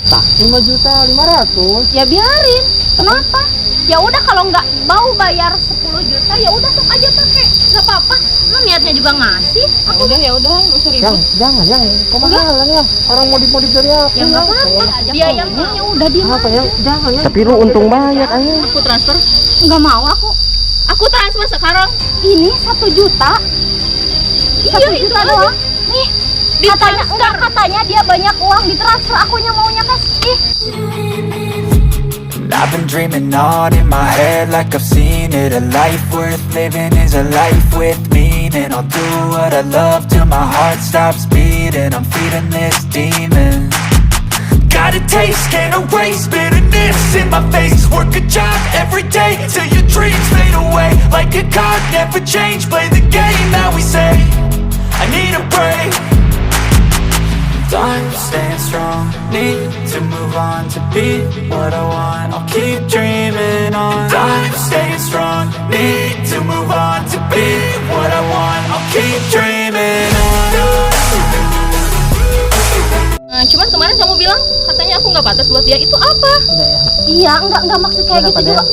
juta. 5.500.000. Ya biarin. Kenapa? Ya udah kalau nggak mau bayar 10 juta ya udah sok aja pakai. Nggak apa-apa. Lu niatnya juga ngasih. Ya udah, nggak usah ribut. Jangan, kemahalan ya. Orang modif-modif dari aku. Ya nggak apa-apa. Dia yang punya udah di Apa ya? Jangan ya. Tapi lu untung banyak aja. Aku transfer. Nggak mau aku. Aku transfer sekarang. Ini 1 juta. Iya, 1 itu juta aja. doang. Nih, katanya enggak, katanya dia banyak uang ditransfer, akunya maunya cash. I've been dreaming on in my head like I've seen it. A life worth living is a life with meaning. I'll do what I love till my heart stops beating. I'm feeding this demon. Got a taste, can't erase bitterness in my face. Work a job every day till your dreams fade away. Like a card, never change, play the game that we say. I need a break. I'm staying strong, need to move on to be what I want. I'll keep dreaming on. I'm staying strong, need to move on to be what I want. I'll keep dreaming on. Nah, cuman kemarin kamu bilang katanya aku nggak pantas buat dia. Itu apa? Udah ya. Iya, enggak maksud kayak Udah, gitu Pak, juga. ya?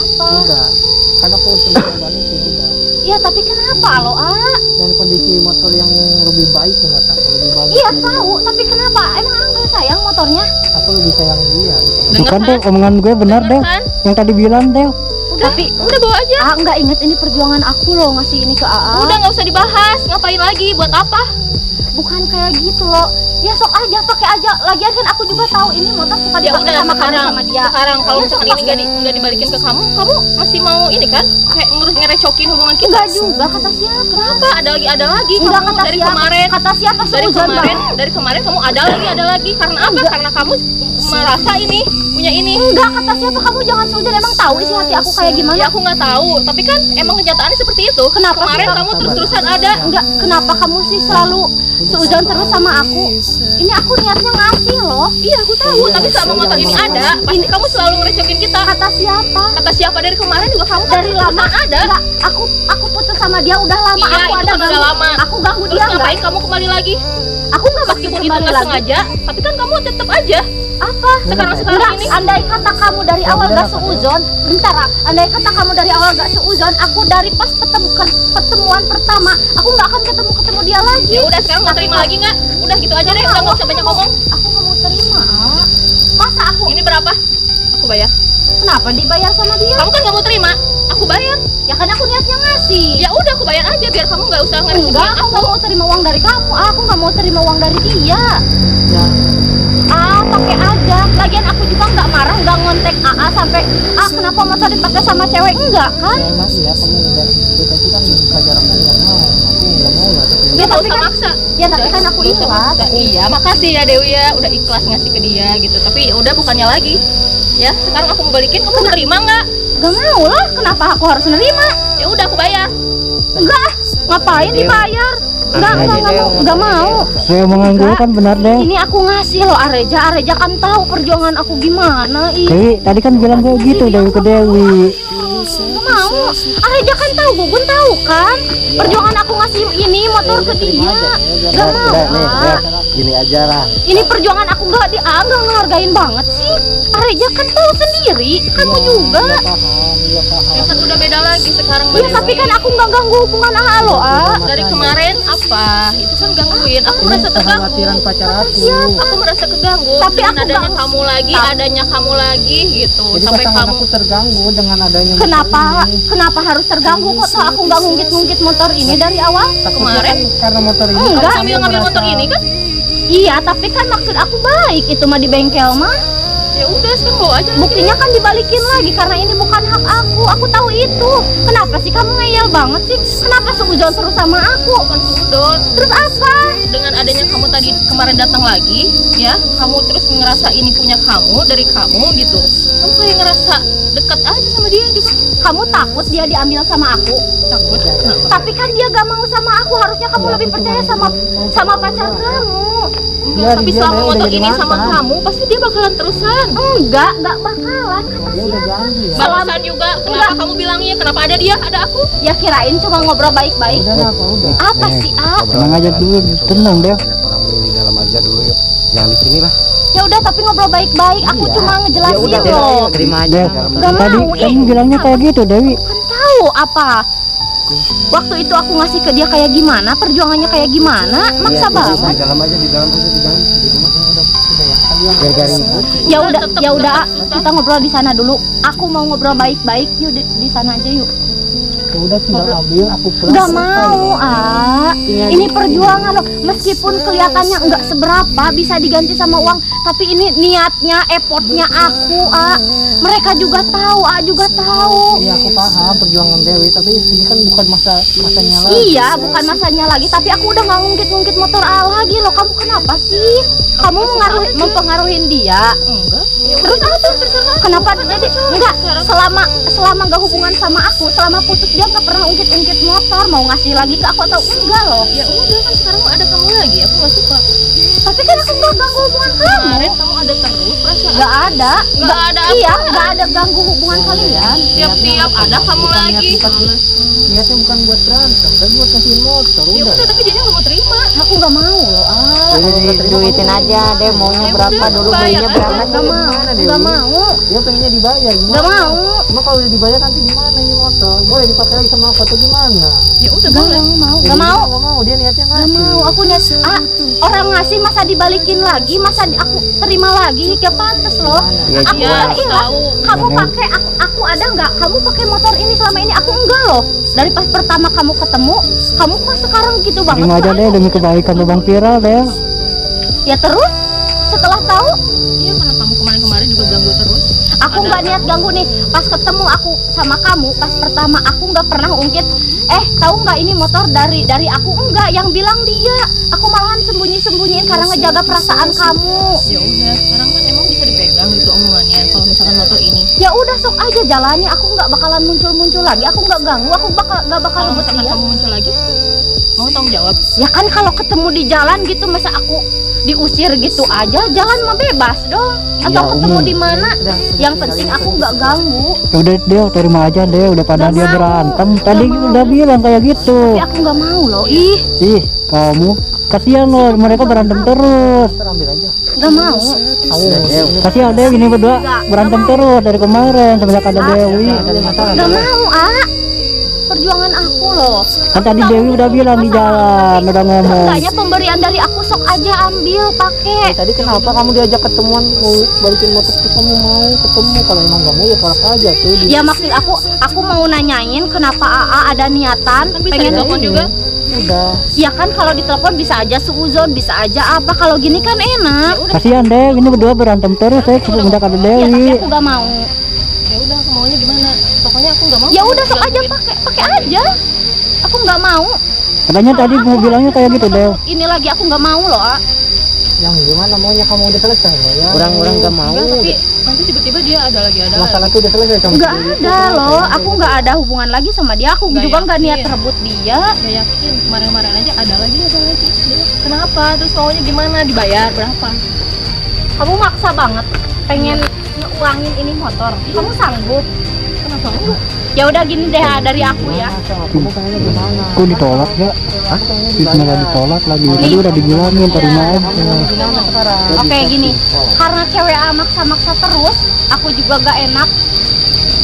Apa? Enggak. Karena aku cuma balikin udah. Iya, tapi kenapa lo, Dan kondisi motor yang lebih baik menurut aku lebih bagus. Iya dari tahu, tapi kenapa? Emang Angga sayang motornya? dia. Aku lebih sayang dia. Gitu. Dengar Bukan kan? deh, omongan gue benar Dengar deh. kan? Yang tadi bilang deh. Tapi udah bawa aja. Enggak inget ini perjuangan aku loh ngasih ini ke AA. Udah nggak usah dibahas. Ngapain lagi? Buat apa? Bukan kayak gitu loh. Ya sok aja, pakai aja. Lagian kan aku juga tahu ini motor suka Ya dipakai udah sama kamu sekarang. sama dia. Sekarang kalau Ya, misalkan sok ini nggak dibalikin ke kamu, kamu masih mau ini kan? Kayak ngerecokin hubungan kita. Enggak juga, kata siapa? Kenapa? Ada lagi. Enggak, Kamu kata dari siapa? kemarin. Kata siapa? Seuzon banget. Dari kemarin kamu ada lagi. Karena apa? Enggak. Karena kamu merasa ini punya ini. Enggak, kata siapa? Kamu jangan seuzon. Emang tahu isi hati aku kayak gimana? Ya aku nggak tahu, tapi kan emang kenyataannya seperti itu. Kenapa Kemarin sih, kamu terus-terusan ada. Enggak, kenapa kamu sih selalu seuzon terus sama aku? Ini aku niatnya ngasih loh. Iya aku tahu, tapi selama motor ini ada, pasti kamu selalu ngerecokin kita. Kata siapa? Kata siapa dari kemarin juga kamu kan Dari lama terus-terusan ada. Enggak, aku putus sama dia udah lama. Iya, Aku itu ada kan udah lama. Aku ganggu Terus dia enggak? ngapain kamu kembali lagi? Aku enggak maksud Meskipun itu kembali nggak lagi. sengaja, tapi kan kamu tetap aja. Apa? Sekarang Enggak, ini. andai kata kamu dari awal udah, gak Pak. seuzon. Bentar, andai kata kamu dari awal gak seuzon, aku dari pas pertemuan pertama, aku nggak akan ketemu dia lagi. Ya udah sekarang mau terima lagi nggak? Udah gitu aja deh, udah nggak usah banyak ngomong. Aku nggak mau terima. Masa aku? Ini berapa? Aku bayar. Kenapa dibayar sama dia? Kamu kan nggak mau terima, aku bayar. Ya kan aku niatnya ngasih. Ya udah aku bayar aja biar kamu nggak usah ngerecokin Enggak, aku aku. nggak mau terima uang dari kamu. Aku nggak mau terima uang dari dia. Ya. Pakai aja. Lagian aku juga nggak marah, nggak ngontek AA sampai kenapa motor dipakai sama cewek, enggak kan? Ya emang iya kamu udah itu tapi kan pacar aku nggak mau. Aku nggak mau lah. Tapi Ya Ya, nggak tapi usah kan- maksa. Ya tapi Udah, kan aku nggak usah ikhlas. maksa. Iya, makasih ya Dewi ya, udah ikhlas ngasih ke dia gitu. Tapi ya udah bukannya lagi. Ya, sekarang aku mau balikin, kamu mau terima nggak? Gak mau lah, kenapa aku harus nerima? Ya udah aku bayar. Enggak, ngapain dibayar? Enggak mau. Sesuai omongan gue kan benar deh. Ini aku ngasih loh Areja kan tahu perjuangan aku gimana. Dewi, tadi kan bilang gue gitu Dewi ke Dewi. Enggak mau. Areja kan tahu, Gugun tahu kan? Perjuangan aku ngasih ini motor ke dia. Enggak mau. Ah. Gini aja lah. Ini perjuangan aku enggak ngehargain banget sih. Areja kan tahu sendiri, kamu juga. Iya paham. Ya kan udah beda lagi sekarang. Iya, tapi kan aku nggak ganggu hubungan AA lo, Dari kemarin apa? Itu kan gangguin. Aku merasa terganggu. Kekhawatiran pacar aku. Aku merasa keganggu Tapi dengan aku adanya nggak- adanya kamu lagi gitu. Jadi Sampai pasangan kamu aku terganggu dengan adanya motor Kenapa? ini. Kenapa harus terganggu kok? Toh aku nggak ngungkit motor ini dari awal? Takutnya kemarin? kan karena motor ini Enggak. kamu sambil ngambil motor ini kan? Iya, tapi kan maksud aku baik itu mah di bengkel mah. Ya udah sekarang bawa aja. Buktinya kan dibalikin lagi karena ini bukan hak aku. Aku tahu itu. Kenapa sih kamu ngeyel banget sih? Kenapa seuzon terus sama aku? Bukan sudut. Terus apa? Dengan adanya kamu tadi kemarin datang lagi, ya, kamu terus ngerasa ini punya kamu dari kamu gitu. Kamu kayak ngerasa dekat aja sama dia gitu. Kamu takut dia diambil sama aku? Takut. Kenapa? Tapi kan dia gak mau sama aku. Harusnya kamu lebih percaya sama pacar kamu. Enggak, tapi dia selama udah motor jadi ini sama mantan. kamu, pasti dia bakalan terusan. Enggak bakalan kata Dia udah janji ya. Barusan juga, kenapa kamu bilangnya? Kenapa ada dia, ada aku? Ya kirain cuma ngobrol baik-baik. Udah apa udah. Apa sih, A? Tenang aja dulu, tenang deh. Orang mending di dalam aja dulu yuk. Jangan di sini lah. Ya udah tapi ngobrol baik-baik. Aku cuma ngejelasin loh. Terima aja. Dew, Gak tadi mau, kamu bilangnya kayak gitu Dewi. Kan tahu apa? Waktu itu aku ngasih ke dia kayak gimana, perjuangannya kayak gimana, maksa banget. Di dalam aja, di dalam aja, di dalam. Di rumah. Udah ya. Kalian Biar ribut. Ya udah, kita ngobrol di sana dulu. Aku mau ngobrol baik-baik. Yuk di sana aja yuk. ya udah tinggal ambil aku pulang. Gak mau, ah. Ini perjuangan loh. Meskipun kelihatannya nggak seberapa bisa diganti sama uang, tapi ini niatnya, effortnya aku, ah. Mereka juga tahu, ah juga tahu. Iya aku paham perjuangan Dewi, tapi ini kan bukan masanya lagi. Iya, bukan masanya lagi. Tapi aku udah nggak ngungkit-ngungkit motor A lagi loh. Kamu kenapa sih? Kamu mempengaruhin dia. Enggak. Terus apa tuh? Kenapa jadi enggak selama nggak hubungan sama aku, selama putus dia nggak pernah ungkit-ungkit motor, mau ngasih lagi ke aku atau enggak loh. Ya udah kan sekarang ada kamu lagi, aku gak suka. Tapi kan aku nggak ganggu hubungan kamu. Kemarin kamu ada terus perasaan. Nggak ada. Nggak ada Iya, apa? nggak ada ganggu hubungan kalian. Tiap-tiap ada kamu lagi. Niatnya bukan buat berantem, tapi buat kasihin motor. Ya Udah. udah, tapi dia nggak mau terima. Aku nggak mau loh. Ah, Duitin aja deh, maunya Ya berapa udah, dulu, bayar belinya aja. berapa. nggak mau. Nggak mau. Dia pengennya dibayar gimana? Nggak mau. Cuma kalau udah dibayar nanti gimana ini motor? Boleh dipakai lagi sama aku atau gimana? Ya udah Nggak boleh. mau. Ya, Nggak dia mau. Nggak mau, dia niatnya Nggak ngasih. mau. Aku niat. Ah, orang ngasih masa dibalikin lagi, masa aku terima lagi, gak pantas loh. Iya, Aku Iya, udah aku ikhlas. tahu. Kamu pakai aku ada nggak? Kamu pakai motor ini selama ini aku enggak loh. Dari pas pertama kamu ketemu, kamu kok sekarang gitu banget? Terima aja Pak? deh demi kebaikan Bang Viral deh. Ya terus setelah tahu, Iya, karena kamu kemarin-kemarin juga ganggu terus. aku nggak niat ganggu nih. Pas ketemu aku sama kamu, pas pertama aku nggak pernah ungkit. Tahu nggak ini motor dari aku enggak, yang bilang dia. Aku malahan sembunyi-sembunyiin karena ngejaga perasaan kamu. Ya udah, sekarang kan emang bisa dipegang gitu omongannya. Kalau misalkan motor ini, Ya udah sok aja jalani. Aku nggak bakalan muncul-muncul lagi. Aku nggak ganggu. Aku nggak bakal kalau rebut misalkan dia. kamu muncul lagi, mau tanggung jawab. Ya kan kalau ketemu di jalan gitu, masa aku diusir gitu aja? Jalan mah bebas dong. Atau Iya, ketemu Umi. di mana? Yang penting aku nggak ganggu. Ya udah deh, terima aja deh, udah pada Nggak dia mau. berantem. Tadi Nggak mau. udah bilang kayak gitu. Tapi aku nggak mau loh. Ih, Ih, kamu kasihan loh, mereka berantem terus. Ntar ambil aja. nggak mau. Kasihan deh ini berdua berantem terus dari kemarin semenjak ada Dewi. Ada masalah. Nggak mau, ah. Perjuangan aku loh. Kan tadi Dewi udah bilang di jalan, udah ngomong. Enggaknya pemberian dari aku, sok aja ambil, pakai. Tadi kenapa kamu diajak ketemuan mau balikin motor tuh kamu mau ketemu? Kalau emang nggak mau ya tolak aja tuh. Ya maksud aku mau nanyain kenapa AA ada niatan Kan bisa pengen ditelepon juga. Udah. Ya kan kalau ditelepon bisa aja suuzon, bisa aja apa. Kalau gini kan enak. Kasihan deh, ini berdua berantem terus semenjak ada Ya tapi Dewi. aku gak mau. Ya udah, aku maunya gimana? Pokoknya aku nggak mau. Ya udah sok Nggak aja lakuin. pakai aja. Aku nggak mau. Katanya tadi mau bilangnya kayak gitu deh. Ini lagi aku nggak mau loh. Ah. Yang gimana maunya kamu udah selesai loh ya? Orang-orang gak mau. Enggak, tapi nanti tiba-tiba dia ada lagi. Masalah tuh udah selesai sama Nggak dia. ada loh. Aku nggak ada hubungan lagi sama dia. Aku Nggak juga nggak niat yakin. rebut dia. Gak yakin, kemarin-kemarin aja ada lagi. Dia, kenapa? Terus maunya gimana? Dibayar berapa? Kamu maksa banget pengen ngeuangin ini motor. Kamu sanggup? Kenapa enggak? Ya udah gini deh dari aku ya. Kamu pengennya gimana? Kok ditolak gak? Kamu pengennya Malah ditolak lagi. Tadi udah dibilangin terima aja. Kamu mau gimana sekarang? Oke gini, karena cewek A maksa-maksa terus, aku juga gak enak.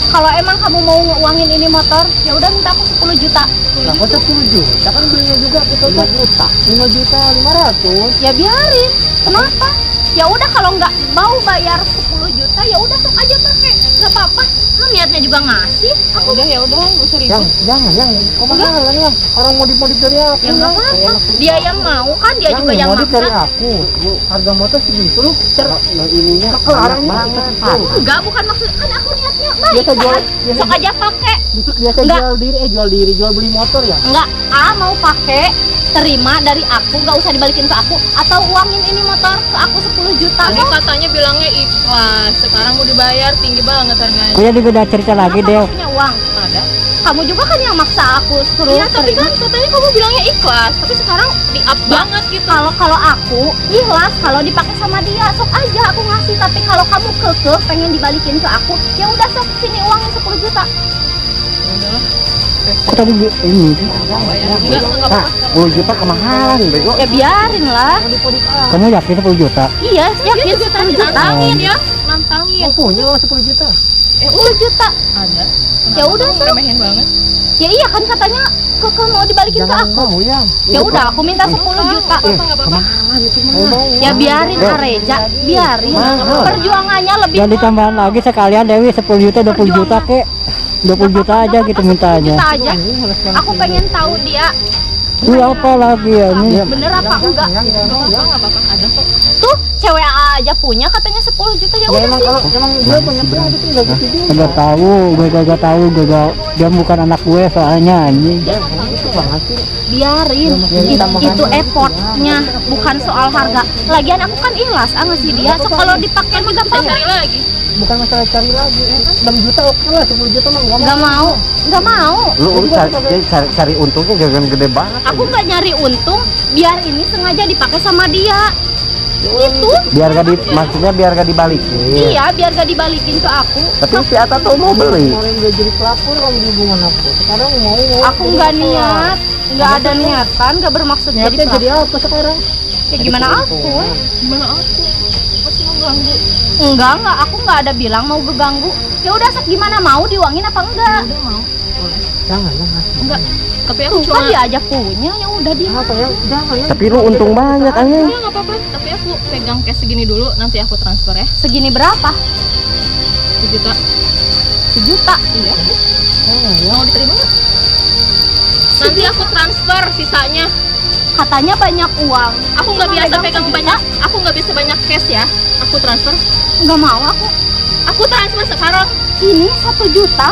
Kalau emang kamu mau ngeuangin ini motor, ya udah minta aku 10 juta. Nah, kok 10 juta kan belinya juga kita 5 juta. 5 juta 500. Ya biarin. Kenapa? Ya udah kalau nggak mau bayar 10 juta, ya udah sok aja pakai. Nggak apa-apa. Lu niatnya juga ngasih. Aku udah, ya udah, nggak usah Jangan, ribut. jangan. Kok mahalan ya? Orang modif-modif dari aku. Ya nggak apa-apa. Dia yang mau kan, dia juga yang modif dari maksa. aku. Harga motor segitu lu. ininya Kelarang banget. Enggak, bukan maksud kan aku niatnya baik. Biasa jual, Kan? Sok aja pakai. biasa Enggak. jual diri, jual beli motor ya. Enggak, A mau pakai, terima dari aku, nggak usah dibalikin ke aku, atau uangin ini motor ke aku 10 juta. Tadi katanya bilangnya ikhlas, sekarang mau dibayar tinggi banget harganya. Oh ya, dia beda cerita lagi Kenapa deh. nggak punya uang? Ada. Kamu juga kan yang maksa aku suruh Iya, tapi terima. kan katanya kamu bilangnya ikhlas, tapi sekarang di up banget gitu. Kalau aku ikhlas kalau dipakai sama dia, sok aja aku ngasih. Tapi kalau kamu kekeh pengen dibalikin ke aku, ya udah sok sini uangnya 10 juta. Udahlah, Kok tadi ini bayar. Enggak Pak, apa-apa. 10 juta kemahalan bego. Ya biarin lah. kamu yakin 10 juta? Iya, Dia yakin juga 10 tadi juta. nantangin ya, nantangin. punya uang 10 juta. 10 juta. Ada. Ya udah, Kamu Sok. remehin banget. Ya iya kan katanya kekeh mau dibalikin ke Jangan aku. mau ya. Ya udah aku minta 10 juta. Enggak apa-apa. Kemahalan itu mah. Mau. Ya biarin Areja, biarin. Mahal. Perjuangannya lebih Jangan ditambahin lagi sekalian Dewi 10 juta 20 juta kek. 20 juta aja gitu mintanya. juta aja. Aku pengen tahu dia Lu apa lagi ya ini? bener apa enggak. Enggak apa-apa, ada kok. Tuh cewek aja punya katanya 10 juta ya Ya udah emang sih. kalau emang dia banyak uang itu enggak gitu juga. Gak tahu, gue gak tahu, dia bukan anak gue soalnya anjing. Itu banget sih. Biarin. Itu effortnya bukan soal harga. Lagian aku kan ikhlas ngasih dia. So kalau dipakai juga Kita apa? cari lagi. Bukan masalah cari lagi. 6 juta oke lah, 10 juta mah Enggak mau. Enggak mau. Lu cari untungnya jangan gede banget. Aku nggak nyari untung, biar ini sengaja dipakai sama dia. Itu. Maksudnya biar gak dibalikin. Iya, biar gak dibalikin ke aku. Tapi si Ata tuh mau beli. Kemarin udah jadi pelapor kamu di hubungan aku. Sekarang mau. Aku nggak niat, nggak ada niatan, nggak bermaksud jadi Niatnya jadi pelakor. apa sekarang? Ya gimana aku? Gimana aku? Masih mau ganggu. Enggak, aku nggak ada bilang mau keganggu. Ya udah, gimana mau diuangin apa enggak? Udah mau. Boleh. Jangan lah. Enggak. Tapi aku Tuh cuma kan dia aja punya, ya udah dia. Apa ya? Jangan ya. Tapi lu untung banyak aja. Enggak apa-apa. Tapi aku pegang cash segini dulu, nanti aku transfer ya. Segini berapa? 1 juta. 1 juta. Iya. Jangan ya. Mau diterima nggak? Nanti aku transfer sisanya. Katanya banyak uang. Aku nggak Cuma biasa megang pegang 1 juta. banyak. Aku nggak bisa banyak cash ya. Aku transfer. Nggak mau aku. Aku transfer sekarang. Ini 1 juta.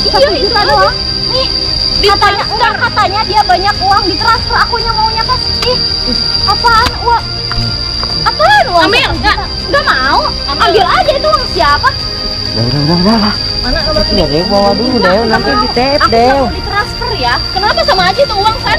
Iya, 1 itu juta aja. doang. Nih, katanya enggak, katanya dia banyak uang ditransfer, akunya maunya cash. Ih, apaan uang? Apaan uang? Ambil, 1 enggak. juta? Enggak mau. Ambil. Ambil aja itu uang siapa? Udah lah. Mana nomor Ya deh, bawa dulu deh, nanti di tap Aku nggak deh. mau ditransfer ya. Kenapa sama aja itu uang kan?